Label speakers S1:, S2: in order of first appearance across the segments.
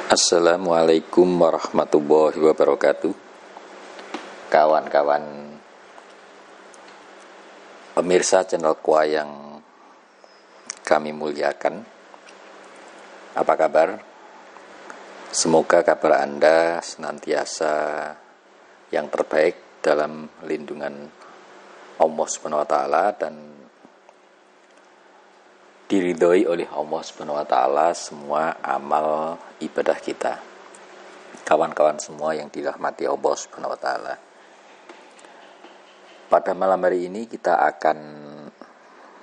S1: Assalamualaikum warahmatullahi wabarakatuh. Kawan-kawan pemirsa channel Kwa yang kami muliakan, apa kabar? Semoga kabar Anda senantiasa yang terbaik dalam lindungan Allah Subhanahu wa taala dan diridhoi oleh Allah Subhanahu wa taala semua amal ibadah kita. Kawan-kawan semua yang dirahmati Allah Subhanahu wa taala. Pada malam hari ini kita akan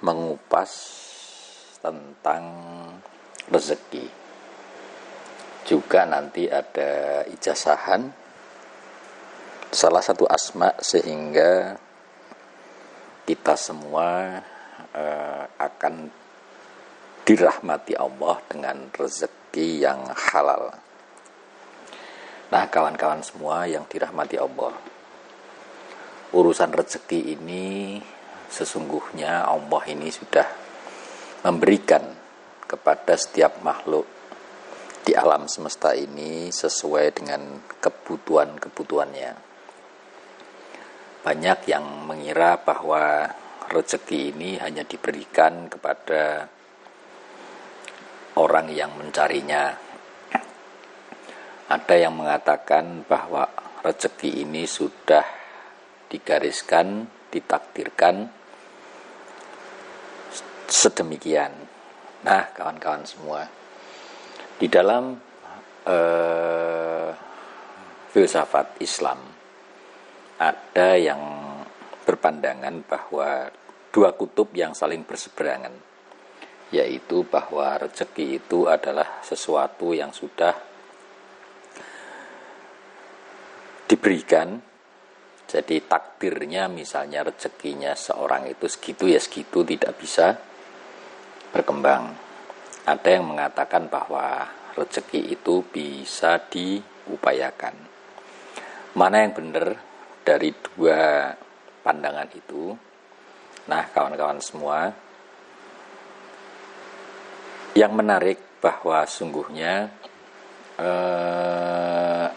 S1: mengupas tentang rezeki. Juga nanti ada ijazahan salah satu asma sehingga kita semua akan dirahmati Allah dengan rezeki yang halal. Nah, kawan-kawan semua yang dirahmati Allah, urusan rezeki ini sesungguhnya Allah ini sudah memberikan kepada setiap makhluk di alam semesta ini sesuai dengan kebutuhan-kebutuhannya. Banyak yang mengira bahwa rezeki ini hanya diberikan kepada orang yang mencarinya. Ada yang mengatakan bahwa rezeki ini sudah digariskan, ditakdirkan sedemikian. Nah, kawan-kawan semua, di dalam filsafat Islam ada yang berpandangan bahwa dua kutub yang saling berseberangan, yaitu bahwa rezeki itu adalah sesuatu yang sudah diberikan. Jadi takdirnya misalnya rezekinya seorang itu segitu ya segitu, tidak bisa berkembang. Ada yang mengatakan bahwa rezeki itu bisa diupayakan. Mana yang benar dari dua pandangan itu? Nah, kawan-kawan semua, yang menarik bahwa sungguhnya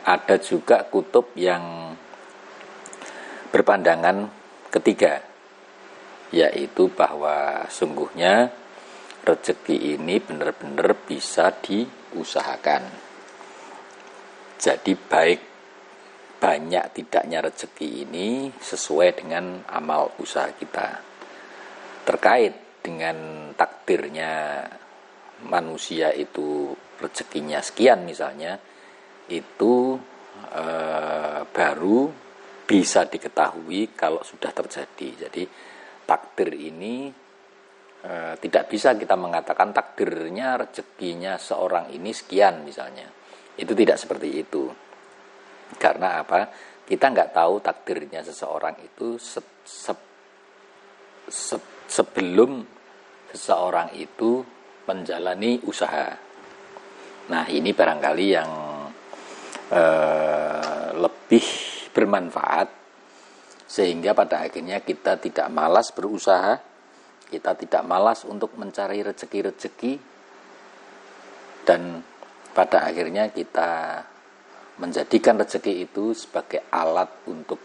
S1: ada juga kutub yang berpandangan ketiga, yaitu bahwa sungguhnya rezeki ini benar-benar bisa diusahakan. Jadi baik banyak tidaknya rezeki ini sesuai dengan amal usaha kita. Terkait dengan takdirnya manusia itu rezekinya sekian misalnya, itu baru bisa diketahui kalau sudah terjadi. Jadi takdir ini tidak bisa kita mengatakan takdirnya rezekinya seorang ini sekian misalnya. Itu tidak seperti itu. Karena apa? Kita nggak tahu takdirnya seseorang itu sebelum seseorang itu menjalani usaha. Nah, ini barangkali yang lebih bermanfaat, sehingga pada akhirnya kita tidak malas berusaha, kita tidak malas untuk mencari rezeki-rezeki, dan pada akhirnya kita menjadikan rezeki itu sebagai alat untuk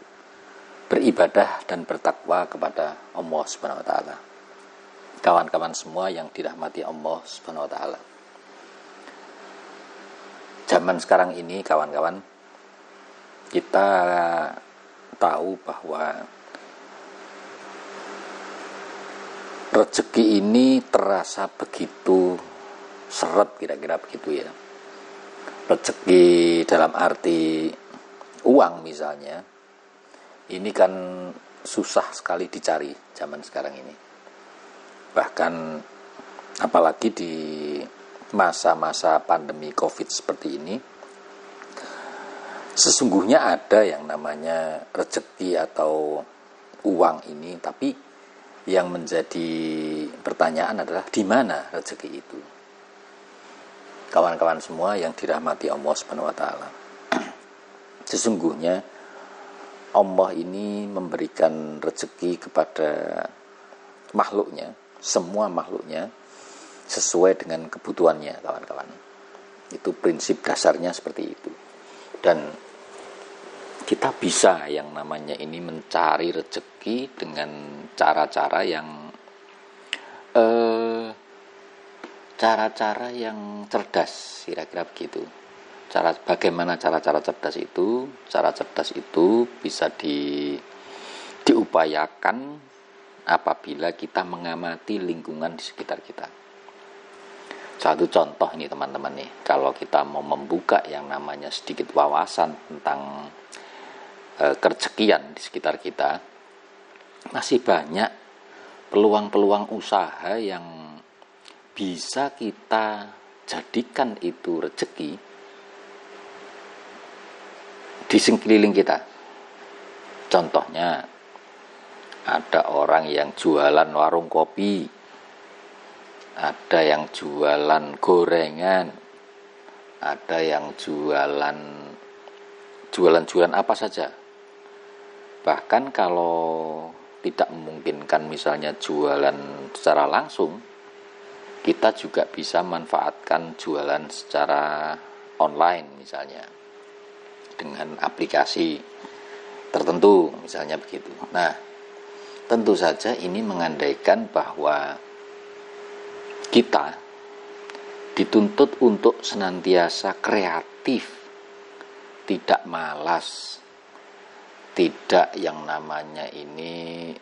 S1: beribadah dan bertakwa kepada Allah Subhanahu wa taala. Kawan-kawan semua yang dirahmati Allah Subhanahu wa taala. Zaman sekarang ini, kawan-kawan, kita tahu bahwa rezeki ini terasa begitu seret, kira-kira begitu ya. Rezeki dalam arti uang misalnya, ini kan susah sekali dicari zaman sekarang ini. Bahkan apalagi di masa-masa pandemi COVID seperti ini, sesungguhnya ada yang namanya rezeki atau uang ini, tapi yang menjadi pertanyaan adalah di mana rezeki itu. Kawan-kawan semua yang dirahmati Allah Subhanahu wa taala, sesungguhnya Allah ini memberikan rezeki kepada makhluknya, semua makhluknya, sesuai dengan kebutuhannya, kawan-kawan. Itu prinsip dasarnya seperti itu. Dan kita bisa yang namanya ini mencari rezeki dengan cara-cara yang cerdas, kira-kira begitu. Bagaimana cara-cara cerdas itu? Cara cerdas itu bisa diupayakan apabila kita mengamati lingkungan di sekitar kita. Satu contoh nih teman-teman nih, kalau kita mau membuka yang namanya sedikit wawasan tentang kerezekian di sekitar kita, masih banyak peluang-peluang usaha yang bisa kita jadikan itu rezeki di sekeliling kita. Contohnya, ada orang yang jualan warung kopi, ada yang jualan gorengan, ada yang jualan apa saja. Bahkan kalau tidak memungkinkan misalnya jualan secara langsung, kita juga bisa manfaatkan jualan secara online misalnya dengan aplikasi tertentu misalnya begitu. Nah, tentu saja ini mengandaikan bahwa kita dituntut untuk senantiasa kreatif, tidak malas, tidak yang namanya ini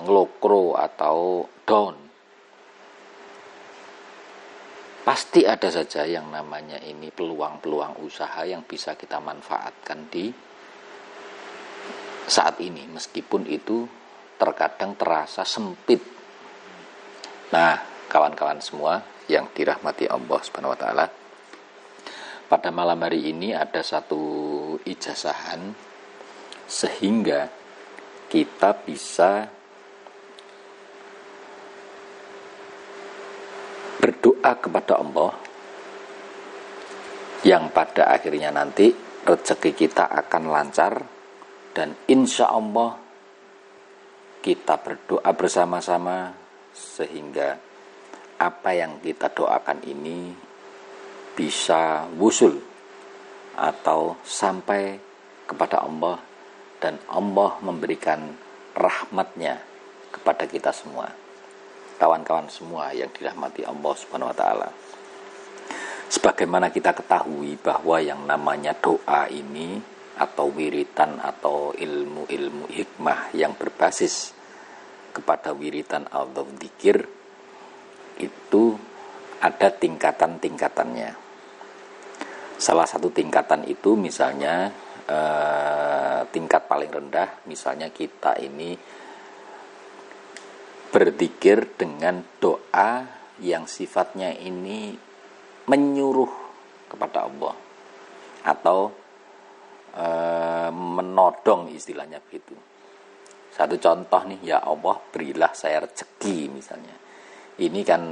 S1: ngelokro atau down. Pasti ada saja yang namanya ini peluang-peluang usaha yang bisa kita manfaatkan di saat ini, meskipun itu terkadang terasa sempit. Nah, kawan-kawan semua yang dirahmati Allah Subhanahu wa taala, pada malam hari ini ada satu ijazahan sehingga kita bisa berdoa kepada Allah yang pada akhirnya nanti rezeki kita akan lancar, dan insya Allah kita berdoa bersama-sama sehingga apa yang kita doakan ini bisa wusul atau sampai kepada Allah, dan Allah memberikan rahmatnya kepada kita semua, kawan-kawan semua yang dirahmati Allah Subhanahu wa taala. Sebagaimana kita ketahui bahwa yang namanya doa ini atau wiritan atau ilmu-ilmu hikmah yang berbasis kepada wiritan atau dzikir itu ada tingkatan-tingkatannya. Salah satu tingkatan itu misalnya tingkat paling rendah, misalnya kita ini berzikir dengan doa yang sifatnya ini menyuruh kepada Allah atau menodong, istilahnya begitu. Satu contoh nih, ya Allah berilah saya rezeki misalnya. Ini kan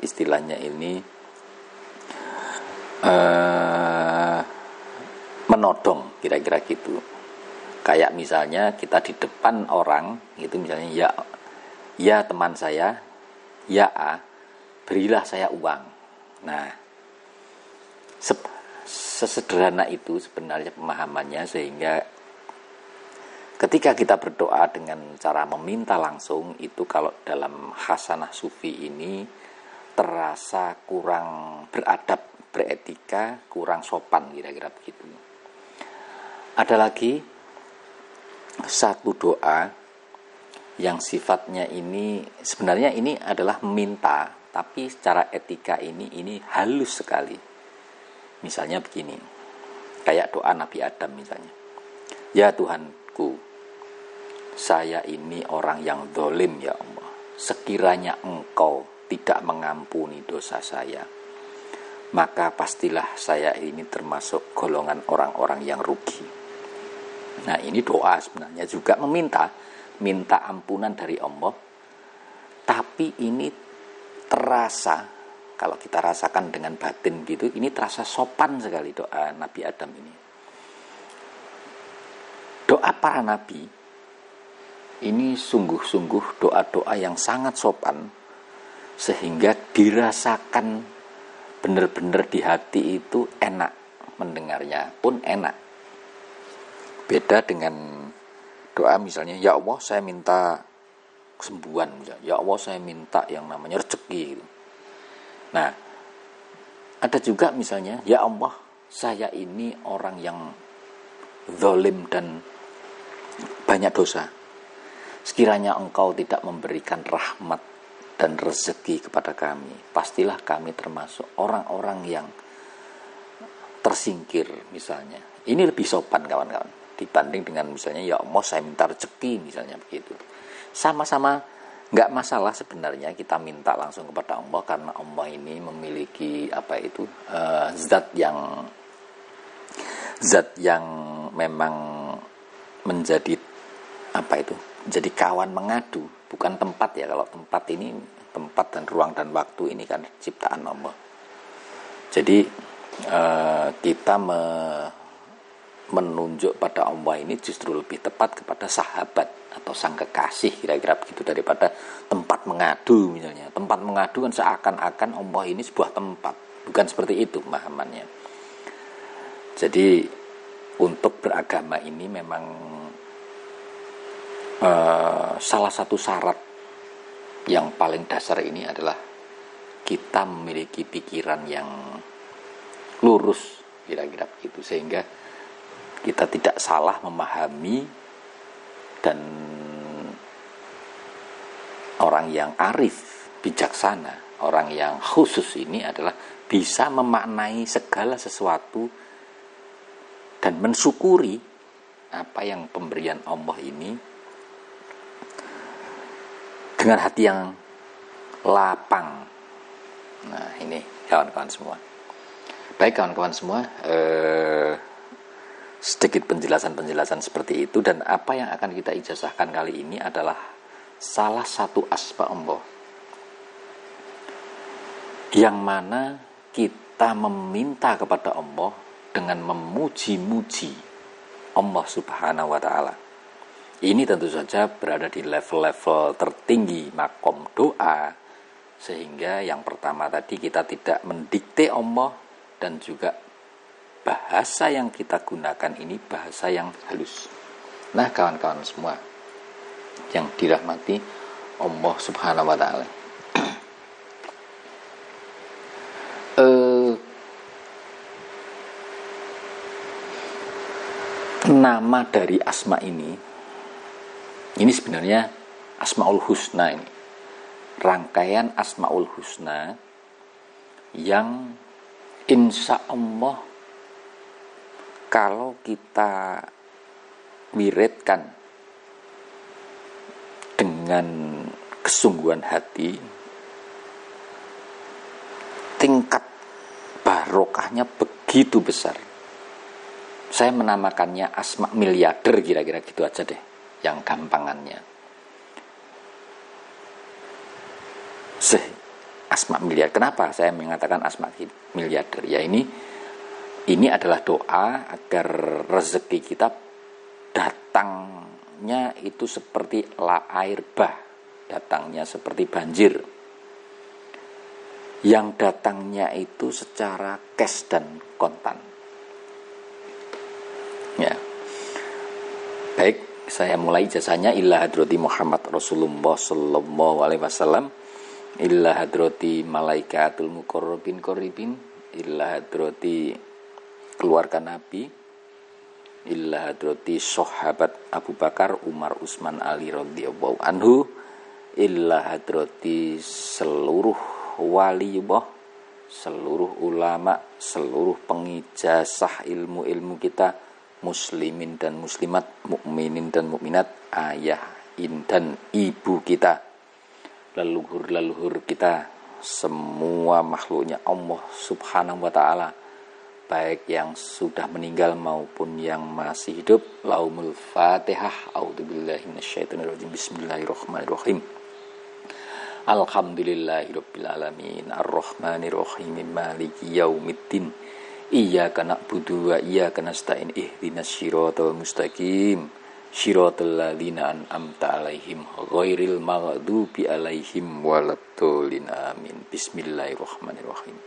S1: istilahnya ini menodong, kira-kira gitu. Kayak misalnya kita di depan orang gitu, misalnya ya teman saya, ya A, berilah saya uang. Nah, sesederhana itu sebenarnya pemahamannya, sehingga ketika kita berdoa dengan cara meminta langsung itu, kalau dalam hasanah sufi ini terasa kurang beradab, beretika, kurang sopan, kira-kira begitu. Ada lagi satu doa yang sifatnya ini sebenarnya ini adalah meminta, tapi secara etika ini halus sekali. Misalnya begini, kayak doa Nabi Adam misalnya. Ya Tuhanku, saya ini orang yang zalim ya Allah. Sekiranya Engkau tidak mengampuni dosa saya, maka pastilah saya ini termasuk golongan orang-orang yang rugi. Nah, ini doa sebenarnya juga minta ampunan dari Allah, tapi ini terasa, kalau kita rasakan dengan batin gitu, ini terasa sopan sekali doa Nabi Adam ini. Doa para nabi ini sungguh-sungguh doa-doa yang sangat sopan, sehingga dirasakan benar-benar di hati itu enak, mendengarnya pun enak. Beda dengan doa misalnya, ya Allah saya minta kesembuhan, misalnya, ya Allah saya minta yang namanya rezeki gitu. Nah, ada juga misalnya, ya Allah saya ini orang yang zalim dan banyak dosa. Sekiranya engkau tidak memberikan rahmat dan rezeki kepada kami, pastilah kami termasuk orang-orang yang tersingkir misalnya. Ini lebih sopan kawan-kawan dibanding dengan misalnya ya Allah saya minta rezeki misalnya begitu. Sama-sama nggak masalah sebenarnya kita minta langsung kepada Allah, karena Allah ini memiliki zat yang memang menjadi jadi kawan mengadu, bukan tempat ya. Kalau tempat ini, tempat dan ruang dan waktu ini kan ciptaan Allah. Jadi kita menunjuk pada Allah ini justru lebih tepat kepada sahabat atau sang kekasih, kira-kira begitu, daripada tempat mengadu misalnya. Tempat mengadu kan seakan-akan Allah ini sebuah tempat, bukan seperti itu pemahamannya. Jadi untuk beragama ini memang salah satu syarat yang paling dasar ini adalah kita memiliki pikiran yang lurus, kira-kira begitu, sehingga kita tidak salah memahami, dan orang yang arif, bijaksana, orang yang khusus ini adalah bisa memaknai segala sesuatu dan mensyukuri apa yang pemberian Allah ini dengan hati yang lapang. Nah, ini kawan-kawan semua. Baik kawan-kawan semua, sedikit penjelasan-penjelasan seperti itu, dan apa yang akan kita ijazahkan kali ini adalah salah satu asma Allah yang mana kita meminta kepada Allah dengan memuji-muji Allah Subhanahu wa Ta'ala. Ini tentu saja berada di level-level tertinggi makom doa, sehingga yang pertama tadi kita tidak mendikte Allah, dan juga bahasa yang kita gunakan ini bahasa yang halus. Nah kawan-kawan semua yang dirahmati Allah Subhanahu wa Ta'ala, nama dari asma ini sebenarnya Asmaul Husna, ini rangkaian Asmaul Husna yang insya Allah kalau kita wiridkan dengan kesungguhan hati, tingkat barokahnya begitu besar. Saya menamakannya asma miliarder, kira-kira gitu aja deh, yang gampangannya. Asma miliar. Kenapa saya mengatakan asma miliarder? Ya ini adalah doa agar rezeki kita datangnya itu seperti air bah, datangnya seperti banjir, yang datangnya itu secara cash dan kontan. Ya, baik, saya mulai ijazahnya. Illa hadrati Muhammad Rasulullah sallallahu alaihi wasallam, illa hadrati malaikatul muqarrabin qaribin, illa hadrati keluarga Nabi, illa hadrati sahabat Abu Bakar, Umar, Utsman, Ali radhiyallahu anhu, illa hadrati seluruh waliullah, seluruh ulama, seluruh pengijazah ilmu-ilmu kita, muslimin dan muslimat, mukminin dan mukminat, ayah dan ibu kita, leluhur-leluhur kita, semua makhluknya Allah Subhanahu wa Ta'ala, baik yang sudah meninggal maupun yang masih hidup. Lahumul Fatihah. A'udzubillahi minasyaitonirrajim. Bismillahirrahmanirrahim. Alhamdulillahirabbil alamin, arrahmanirrahim, maliki yaumiddin, iyyaka na'budu wa iyyaka nasta'in, ihdinas siratal mustaqim, siratal ladzina an'amta 'alaihim ghairil maghdubi 'alaihim waladdallin, amin. Bismillahirrahmanirrahim.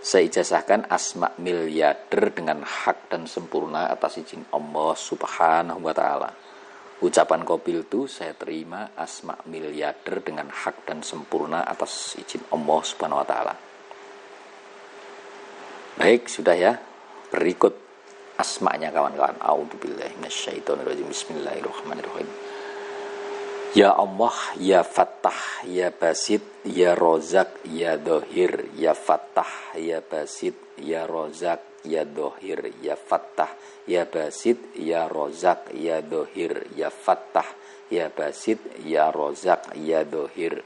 S1: Saya ijazahkan asma miliarder dengan hak dan sempurna atas izin Allah Subhanahu wa taala. Ucapan qabiltu, saya terima asma miliarder dengan hak dan sempurna atas izin Allah Subhanahu wa taala. Baik, sudah ya. Berikut asma'nya kawan-kawan. A'udzubillahi minasyaitonirrajim. Bismillahirrahmanirrahim. Ya Allah, ya Fattah, ya Basit, ya Rozak, ya Dohir, ya Fattah, ya Basit, ya Rozak, ya Dohir, ya Fattah, ya Basit, ya Rozak, ya Dohir, ya Fattah, ya Basit, ya Rozak, ya Dohir,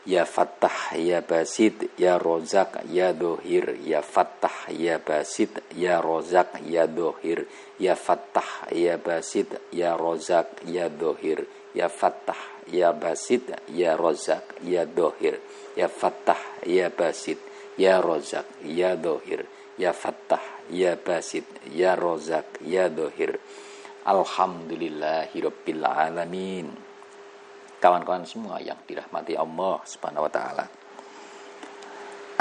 S1: ya Fattah, ya Basit, ya Rozak, ya Dohir, ya Fattah, ya Basit, ya Rozak, ya Dohir, ya Fattah, ya Basit, ya Rozak, ya Dohir, ya Fattah, ya Basit, ya Rozak, ya Dohir, ya Fattah, ya Basit, ya Rozak, ya Dohir, ya Fattah, ya Basit, ya Rozak, ya Dohir. Alhamdulillahirabbil alamin. Kawan-kawan semua yang dirahmati Allah Subhanahu wa taala.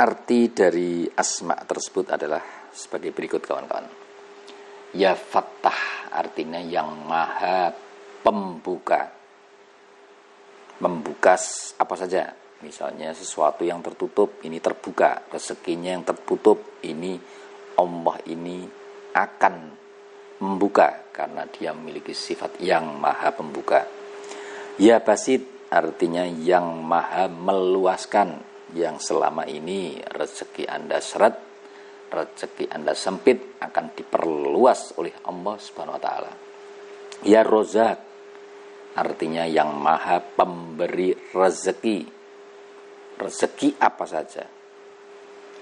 S1: Arti dari asma tersebut adalah sebagai berikut kawan-kawan. Ya Fattah artinya yang maha pembuka. Membuka apa saja, misalnya sesuatu yang tertutup ini terbuka, rezekinya yang tertutup ini Allah ini akan membuka karena dia memiliki sifat yang maha pembuka. Ya Basit artinya yang maha meluaskan, yang selama ini rezeki Anda seret, rezeki Anda sempit akan diperluas oleh Allah Subhanahu wa taala. Ya Rozak artinya yang maha pemberi rezeki. Rezeki apa saja.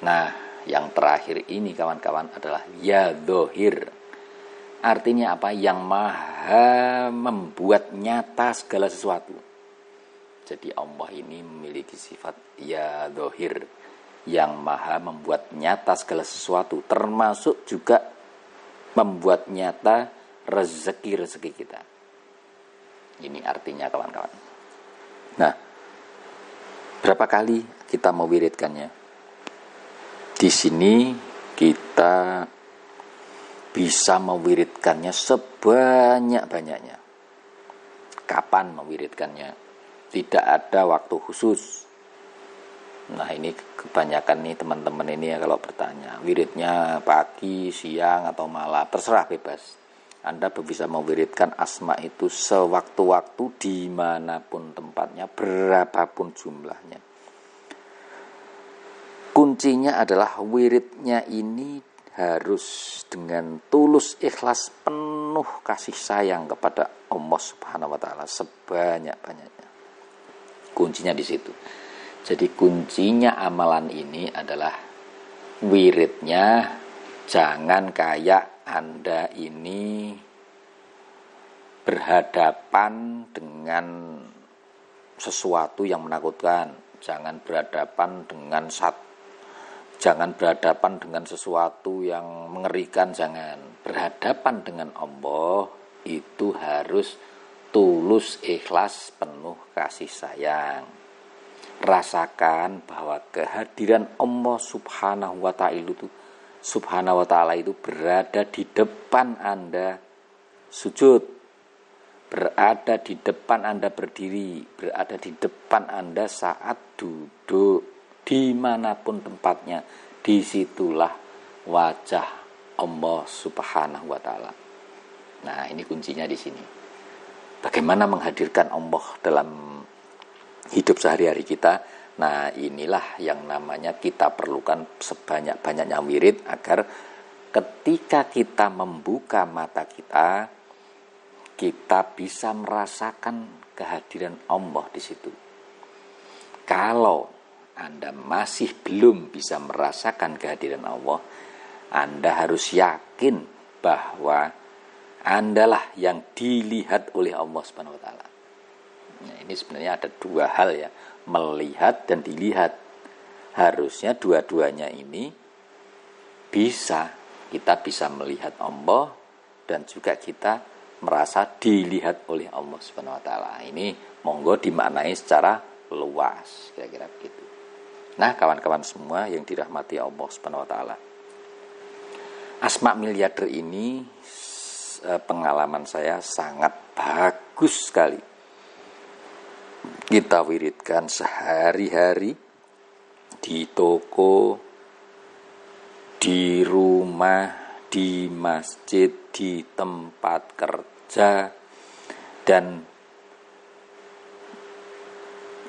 S1: Nah, yang terakhir ini kawan-kawan adalah ya Dohir. Artinya apa? Yang maha membuat nyata segala sesuatu. Jadi Allah ini memiliki sifat ya Dohir, yang maha membuat nyata segala sesuatu, termasuk juga membuat nyata rezeki-rezeki kita. Ini artinya kawan-kawan. Nah, berapa kali kita mewiridkannya? Di sini kita bisa mewiridkannya sebanyak-banyaknya. Kapan mewiridkannya? Tidak ada waktu khusus. Nah, ini kebanyakan nih teman-teman ini ya kalau bertanya, wiridnya pagi, siang, atau malam, terserah bebas. Anda bisa mewiridkan asma itu sewaktu-waktu, dimanapun tempatnya, berapapun jumlahnya. Kuncinya adalah wiridnya ini harus dengan tulus, ikhlas, penuh kasih sayang kepada Allah Subhanahu wa taala sebanyak-banyaknya. Kuncinya di situ. Jadi kuncinya amalan ini adalah wiridnya jangan kayak Anda ini berhadapan dengan sesuatu yang menakutkan. Jangan berhadapan dengan sesuatu yang mengerikan. Jangan berhadapan dengan Allah itu harus tulus, ikhlas, penuh kasih sayang. Rasakan bahwa kehadiran Allah Subhanahu wa taala itu berada di depan Anda sujud, berada di depan Anda berdiri, berada di depan Anda saat duduk, dimanapun tempatnya, disitulah wajah Allah Subhanahu wa taala. Nah, ini kuncinya di sini. Bagaimana menghadirkan Allah dalam hidup sehari-hari kita? Nah, inilah yang namanya kita perlukan sebanyak-banyaknya wirid agar ketika kita membuka mata kita, kita bisa merasakan kehadiran Allah di situ. Kalau Anda masih belum bisa merasakan kehadiran Allah, Anda harus yakin bahwa Andalah yang dilihat oleh Allah Subhanahu wa taala. Nah, ini sebenarnya ada dua hal ya, melihat dan dilihat. Harusnya dua-duanya ini kita bisa melihat Allah dan juga kita merasa dilihat oleh Allah Subhanahu wa taala. Ini monggo dimaknai secara luas, kira-kira begitu. Nah, kawan-kawan semua yang dirahmati Allah Subhanahu wa taala. Asma miliarder ini pengalaman saya sangat bagus sekali. Kita wiridkan sehari-hari di toko, di rumah, di masjid, di tempat kerja, dan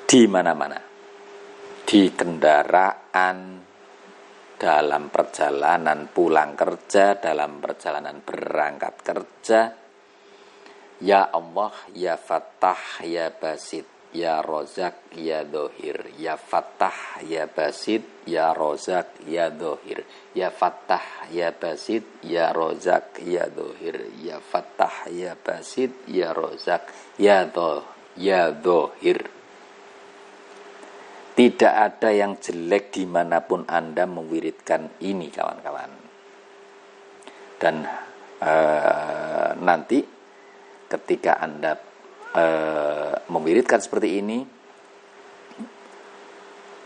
S1: di mana-mana. Di kendaraan, dalam perjalanan pulang kerja, dalam perjalanan berangkat kerja. Ya Allah, ya Fattah, ya Basit, ya Rozak, ya Dohir. Ya Fattah, ya Basit, ya Rozak, ya Dohir. Ya Fattah, ya Basit, ya Rozak, ya Dohir. Ya Fattah, ya Basit, ya Rozak, ya Dohir. Tidak ada yang jelek dimanapun Anda mewiridkan ini, kawan-kawan. Dan nanti ketika Anda mewiridkan seperti ini,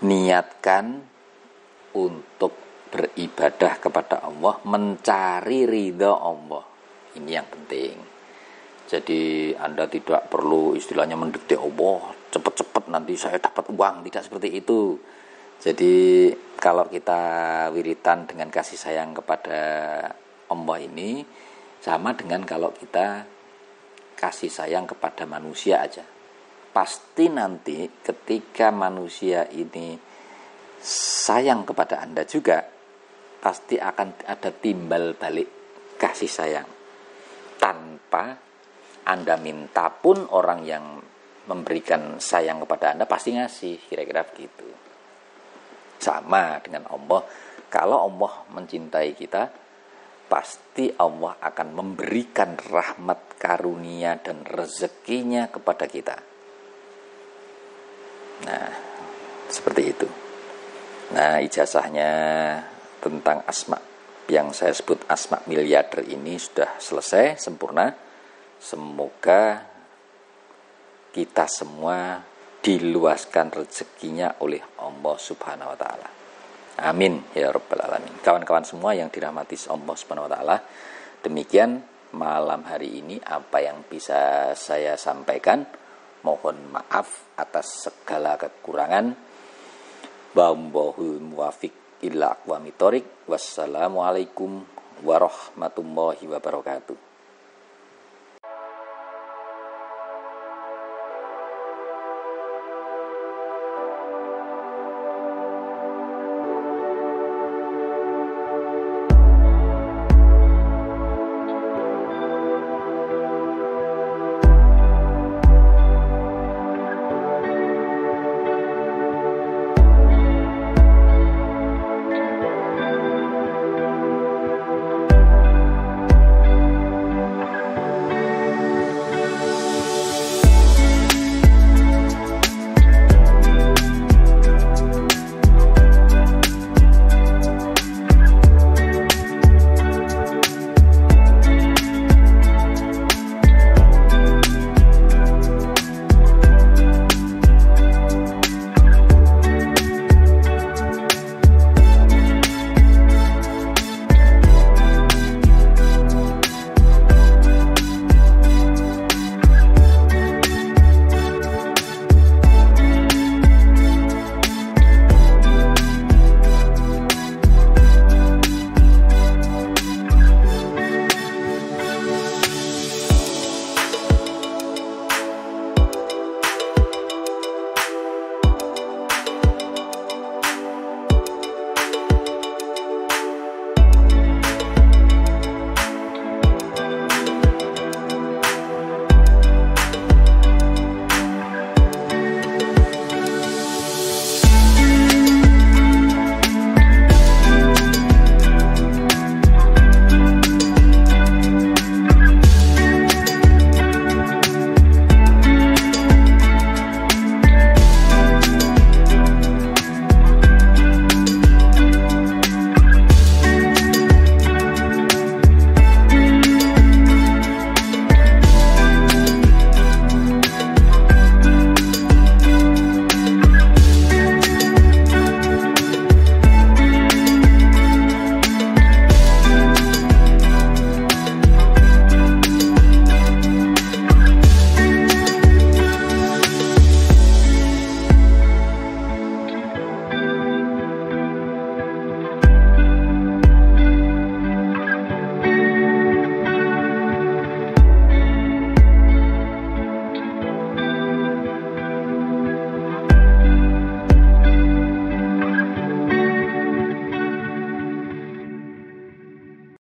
S1: niatkan untuk beribadah kepada Allah, mencari ridha Allah. Ini yang penting. Jadi Anda tidak perlu istilahnya mendetik Allah, cepat-cepat nanti saya dapat uang, tidak seperti itu. Jadi kalau kita wiritan dengan kasih sayang kepada Allah ini sama dengan kalau kita kasih sayang kepada manusia aja. Pasti nanti ketika manusia ini sayang kepada Anda juga, pasti akan ada timbal balik kasih sayang. Tanpa Anda minta pun orang yang memberikan sayang kepada Anda pasti ngasih, kira-kira begitu. Sama dengan Allah, kalau Allah mencintai kita, pasti Allah akan memberikan rahmat, karunia, dan rezekinya kepada kita. Nah, seperti itu. Nah, ijazahnya tentang asma yang saya sebut asma miliarder ini sudah selesai, sempurna. Semoga kita semua diluaskan rezekinya oleh Allah Subhanahu wa taala. Amin ya rabbal alamin. Kawan-kawan semua yang dirahmati Allah Subhanahu wa taala, demikian malam hari ini apa yang bisa saya sampaikan. Mohon maaf atas segala kekurangan. Wallahul muwaffiq ila aqwamit thoriq. Wassalamualaikum warahmatullahi wabarakatuh.